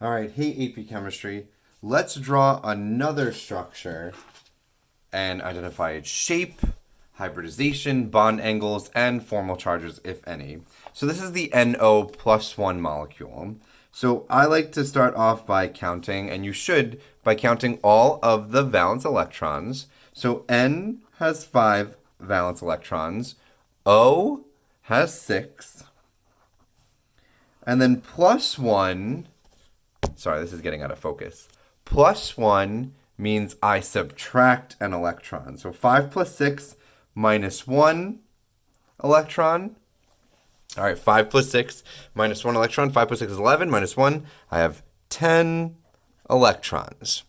All right, hey AP Chemistry, let's draw another structure and identify its shape, hybridization, bond angles, and formal charges, if any. So this is the NO plus 1 molecule. So I like to start off by counting, and you should, by counting all of the valence electrons. So N has 5 valence electrons, O has 6, and then plus 1, sorry, this is getting out of focus. Plus 1 means I subtract an electron. So 5 plus 6 minus 1 electron. All right, 5 plus 6 minus 1 electron. 5 plus 6 is 11. Minus 1, I have 10 electrons.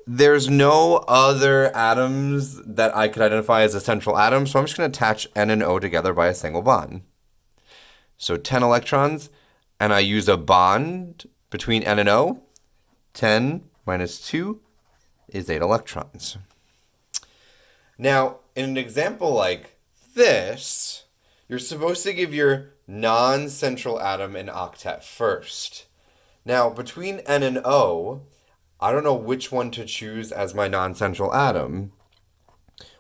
There's no other atoms that I could identify as a central atom, so I'm just going to attach N and O together by a single bond. So 10 electrons, and I use a bond between N and O. 10 minus 2 is 8 electrons. Now, in an example like this, you're supposed to give your non-central atom an octet first. Now, between N and O, I don't know which one to choose as my non-central atom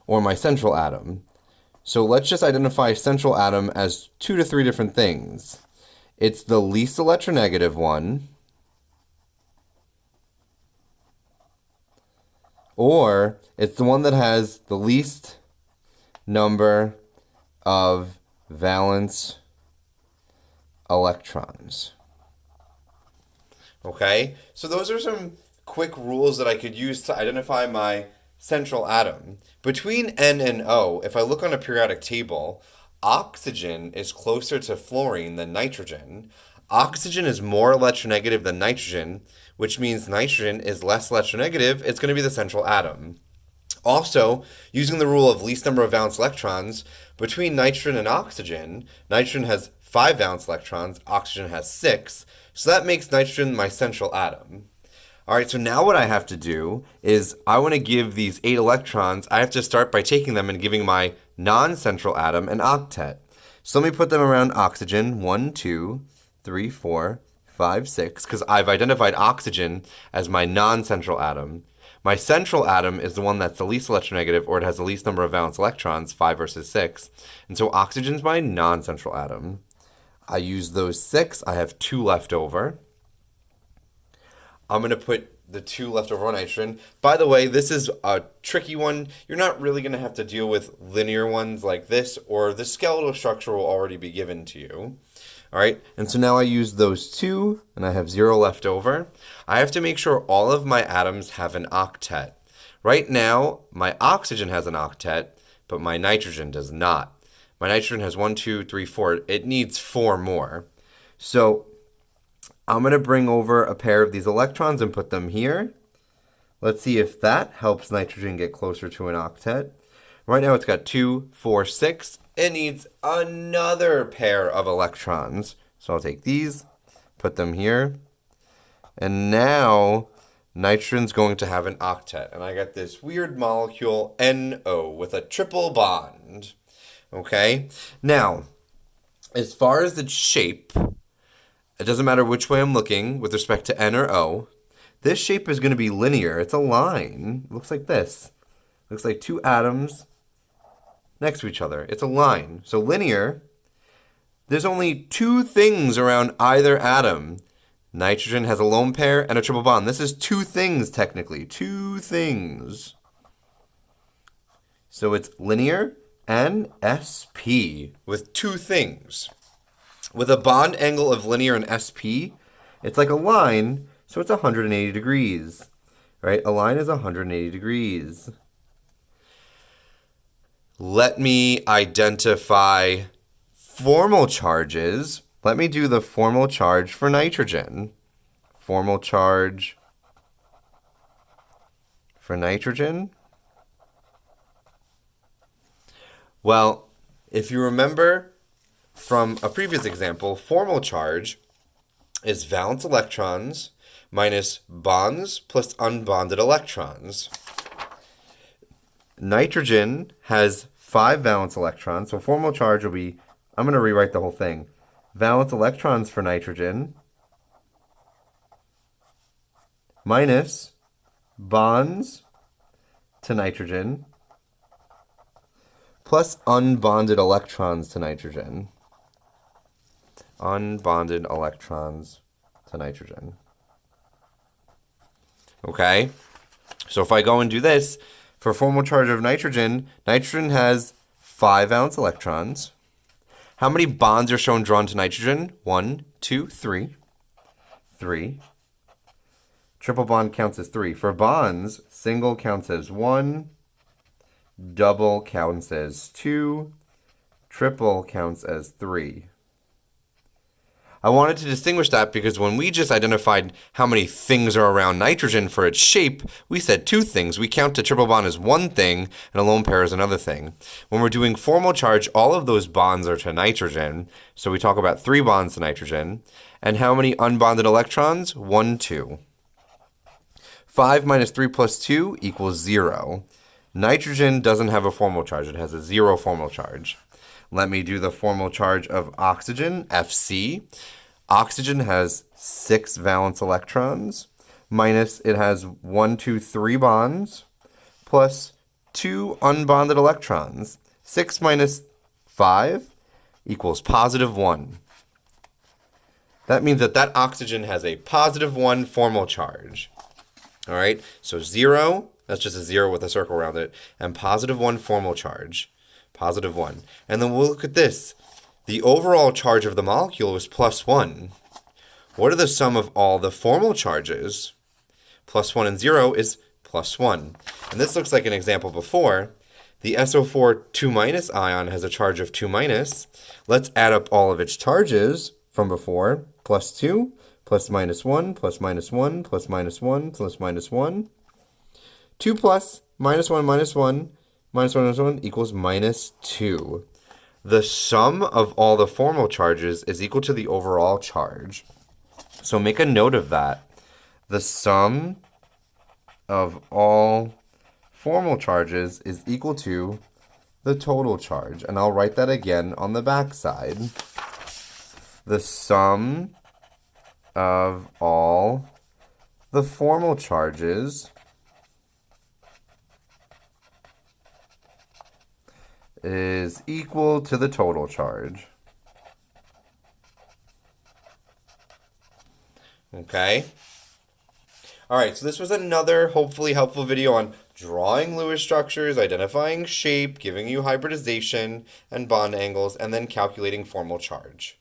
or my central atom. So let's just identify central atom as 2 to 3 different things. It's the least electronegative one, or it's the one that has the least number of valence electrons. Okay, so those are some quick rules that I could use to identify my central atom. Between N and O, if I look on a periodic table, oxygen is closer to fluorine than nitrogen. Oxygen is more electronegative than nitrogen, which means nitrogen is less electronegative. It's going to be the central atom. Also, using the rule of least number of valence electrons, between nitrogen and oxygen, nitrogen has 5 valence electrons, oxygen has 6, so that makes nitrogen my central atom. All right, so now what I have to do is I want to give these 8 electrons, I have to start by taking them and giving my non-central atom an octet. So let me put them around oxygen, 1, 2, 3, 4, 5, 6, because I've identified oxygen as my non-central atom. My central atom is the one that's the least electronegative, or it has the least number of valence electrons, 5 versus 6. And so oxygen's my non-central atom. I use those 6. I have 2 left over. I'm going to put the 2 left over on nitrogen. By the way, this is a tricky one. You're not really going to have to deal with linear ones like this, or the skeletal structure will already be given to you. All right, and so now I use those 2, and I have 0 left over. I have to make sure all of my atoms have an octet. Right now, my oxygen has an octet, but my nitrogen does not. My nitrogen has 1, 2, 3, 4. It needs 4 more. So I'm going to bring over a pair of these electrons and put them here. Let's see if that helps nitrogen get closer to an octet. Right now it's got 2, 4, 6. It needs another pair of electrons. So I'll take these, put them here. And now nitrogen's going to have an octet. And I got this weird molecule NO with a triple bond. Okay? Now, as far as its shape, it doesn't matter which way I'm looking with respect to N or O. This shape is going to be linear. It's a line. It looks like this. It looks like 2 atoms next to each other. It's a line. So linear, there's only 2 things around either atom. Nitrogen has a lone pair and a triple bond. This is 2 things technically. 2 things. So it's linear and sp with 2 things. With a bond angle of linear and sp, it's like a line, so it's 180 degrees. Right? A line is 180 degrees. Let me identify formal charges. Let me do the formal charge for nitrogen. Formal charge for nitrogen. Well, if you remember from a previous example, formal charge is valence electrons minus bonds plus unbonded electrons. Nitrogen has 5 valence electrons, so formal charge will be, I'm going to rewrite the whole thing. Valence electrons for nitrogen minus bonds to nitrogen plus unbonded electrons to nitrogen. Unbonded electrons to nitrogen. Okay? So if I go and do this, for formal charge of nitrogen, nitrogen has 5 valence electrons. How many bonds are shown drawn to nitrogen? 1, 2, 3. 3. Triple bond counts as 3. For bonds, single counts as 1. Double counts as 2. Triple counts as 3. I wanted to distinguish that because when we just identified how many things are around nitrogen for its shape, we said 2 things. We count a triple bond as 1 thing and a lone pair as another thing. When we're doing formal charge, all of those bonds are to nitrogen. So we talk about 3 bonds to nitrogen. And how many unbonded electrons? 1, 2. 5 minus 3 plus 2 equals 0. Nitrogen doesn't have a formal charge. It has a 0 formal charge. Let me do the formal charge of oxygen, Fc. Oxygen has 6 valence electrons, minus it has 1, 2, 3 bonds, plus 2 unbonded electrons. 6 minus 5 equals positive 1. That means that oxygen has a positive 1 formal charge. All right, so 0, that's just a 0 with a circle around it, and positive 1 formal charge. Positive 1. And then we'll look at this. The overall charge of the molecule is plus 1. What are the sum of all the formal charges? Plus 1 and 0 is plus 1. And this looks like an example before. The SO4 2- ion has a charge of 2-. Let's add up all of its charges from before. Plus 2, plus minus 1, plus minus 1, plus minus 1, plus minus 1. 2 plus minus 1 minus 1. Minus 1 minus 1 equals minus 2. The sum of all the formal charges is equal to the overall charge. So make a note of that. The sum of all formal charges is equal to the total charge. And I'll write that again on the back side. The sum of all the formal charges is equal to the total charge. Okay. All right, so this was another hopefully helpful video on drawing Lewis structures, identifying shape, giving you hybridization and bond angles, and then calculating formal charge.